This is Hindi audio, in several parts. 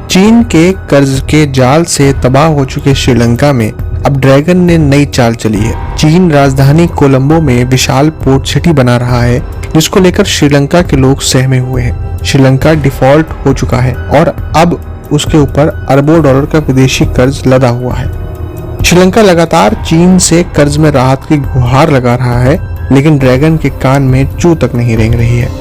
चीन के कर्ज के जाल से तबाह हो चुके श्रीलंका में अब ड्रैगन ने नई चाल चली है। चीन राजधानी कोलंबो में विशाल पोर्ट सिटी बना रहा है, जिसको लेकर श्रीलंका के लोग सहमे हुए हैं। श्रीलंका डिफॉल्ट हो चुका है और अब उसके ऊपर अरबों डॉलर का विदेशी कर्ज लदा हुआ है। श्रीलंका लगातार चीन से कर्ज में राहत की गुहार लगा रहा है, लेकिन ड्रैगन के कान में चू तक नहीं रेंग रही है।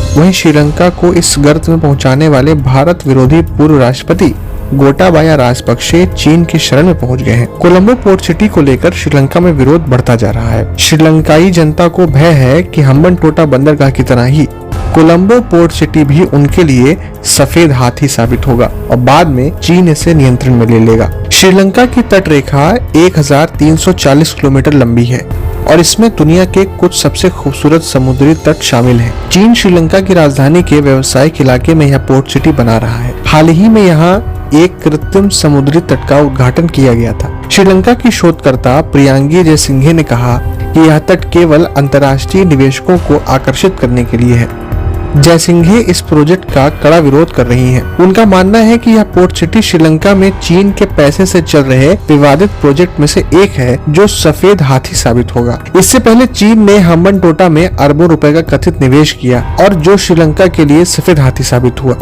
वहीं श्रीलंका को इस गर्त में पहुंचाने वाले भारत विरोधी पूर्व राष्ट्रपति गोटाबाया राजपक्षे चीन की शरण में पहुंच गए हैं। कोलंबो पोर्ट सिटी को लेकर श्रीलंका में विरोध बढ़ता जा रहा है। श्रीलंकाई जनता को भय है कि हम्बनटोटा बंदरगाह की तरह ही कोलंबो पोर्ट सिटी भी उनके लिए सफेद हाथी साबित होगा और बाद में चीन इसे नियंत्रण में ले लेगा। श्रीलंका की तट रेखा 1340 किलोमीटर लंबी है और इसमें दुनिया के कुछ सबसे खूबसूरत समुद्री तट शामिल हैं। चीन श्रीलंका की राजधानी के व्यावसायिक इलाके में यह पोर्ट सिटी बना रहा है। हाल ही में यहाँ एक कृत्रिम समुद्री तट का उद्घाटन किया गया था। श्रीलंका की शोधकर्ता प्रियांगी जयसिंघे ने कहा कि यह तट केवल अंतर्राष्ट्रीय निवेशकों को आकर्षित करने के लिए है। जयसिंघे इस प्रोजेक्ट का कड़ा विरोध कर रही हैं। उनका मानना है कि यह पोर्ट सिटी श्रीलंका में चीन के पैसे से चल रहे विवादित प्रोजेक्ट में से एक है, जो सफेद हाथी साबित होगा। इससे पहले चीन ने हम्बनटोटा में अरबों रुपए का कथित निवेश किया और जो श्रीलंका के लिए सफेद हाथी साबित हुआ।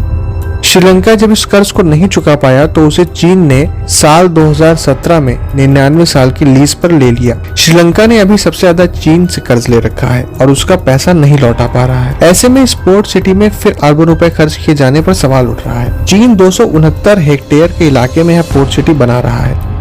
श्रीलंका जब इस कर्ज को नहीं चुका पाया तो उसे चीन ने साल 2017 में 99 साल की लीज पर ले लिया। श्रीलंका ने अभी सबसे ज्यादा चीन से कर्ज ले रखा है और उसका पैसा नहीं लौटा पा रहा है। ऐसे में इस पोर्ट सिटी में फिर अरबों रुपए खर्च किए जाने पर सवाल उठ रहा है। चीन 269 हेक्टेयर के इलाके में यह पोर्ट सिटी बना रहा है।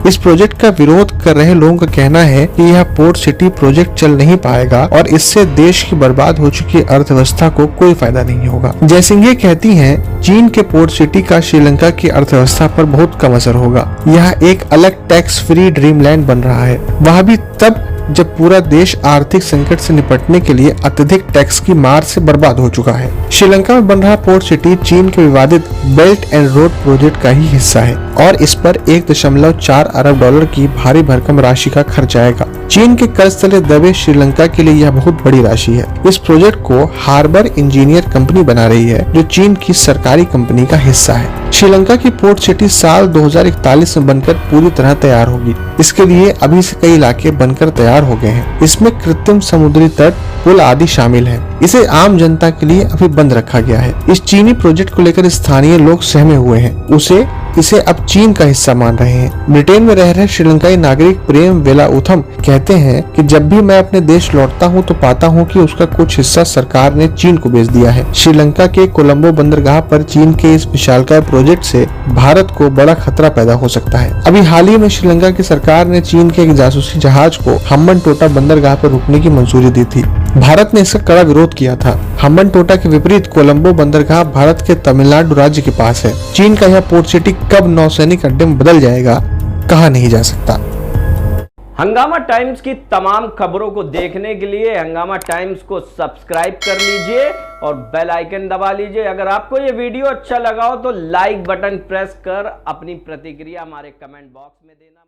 इस प्रोजेक्ट का विरोध कर रहे लोगों का कहना है कि यह पोर्ट सिटी प्रोजेक्ट चल नहीं पाएगा और इससे देश की बर्बाद हो चुकी अर्थव्यवस्था को कोई फायदा नहीं होगा। जयसिंघे कहती हैं, चीन के पोर्ट सिटी का श्रीलंका की अर्थव्यवस्था पर बहुत कम असर होगा। यह एक अलग टैक्स फ्री ड्रीमलैंड बन रहा है, वह भी तब जब पूरा देश आर्थिक संकट से निपटने के लिए अत्यधिक टैक्स की मार से बर्बाद हो चुका है। श्रीलंका में बन रहा पोर्ट सिटी चीन के विवादित बेल्ट एंड रोड प्रोजेक्ट का ही हिस्सा है और इस पर 1.4 अरब डॉलर की भारी भरकम राशि का खर्च आएगा। चीन के कर्ज तले दबे श्रीलंका के लिए यह बहुत बड़ी राशि है। इस प्रोजेक्ट को हार्बर इंजीनियर कंपनी बना रही है, जो चीन की सरकारी कंपनी का हिस्सा है। श्रीलंका की पोर्ट सिटी साल 2041 में बनकर पूरी तरह तैयार होगी। इसके लिए अभी से कई इलाके बनकर तैयार हो गए हैं। इसमें कृत्रिम समुद्री तट, पुल आदि शामिल है। इसे आम जनता के लिए अभी बंद रखा गया है। इस चीनी प्रोजेक्ट को लेकर स्थानीय लोग सहमे हुए हैं। इसे अब चीन का हिस्सा मान रहे हैं। ब्रिटेन में रह रहे श्रीलंकाई नागरिक प्रेम वेलाउथम कहते हैं कि जब भी मैं अपने देश लौटता हूं तो पाता हूं कि उसका कुछ हिस्सा सरकार ने चीन को बेच दिया है। श्रीलंका के कोलंबो बंदरगाह पर चीन के इस विशालकाय प्रोजेक्ट से भारत को बड़ा खतरा पैदा हो सकता है। अभी हाल ही में श्रीलंका की सरकार ने चीन के एक जासूसी जहाज को हम्बनटोटा बंदरगाह पर रुकने की मंजूरी दी थी। भारत ने इसका कड़ा विरोध किया था। हम्बनटोटा के विपरीत कोलंबो बंदरगाह भारत के तमिलनाडु राज्य के पास है। चीन का यह पोर्ट सिटी कब नौसैनिक अड्डे में बदल जाएगा, कहा नहीं जा सकता। हंगामा टाइम्स की तमाम खबरों को देखने के लिए हंगामा टाइम्स को सब्सक्राइब कर लीजिए और बेल आइकन दबा लीजिए। अगर आपको ये वीडियो अच्छा लगा हो तो लाइक बटन प्रेस कर अपनी प्रतिक्रिया हमारे कमेंट बॉक्स में देना।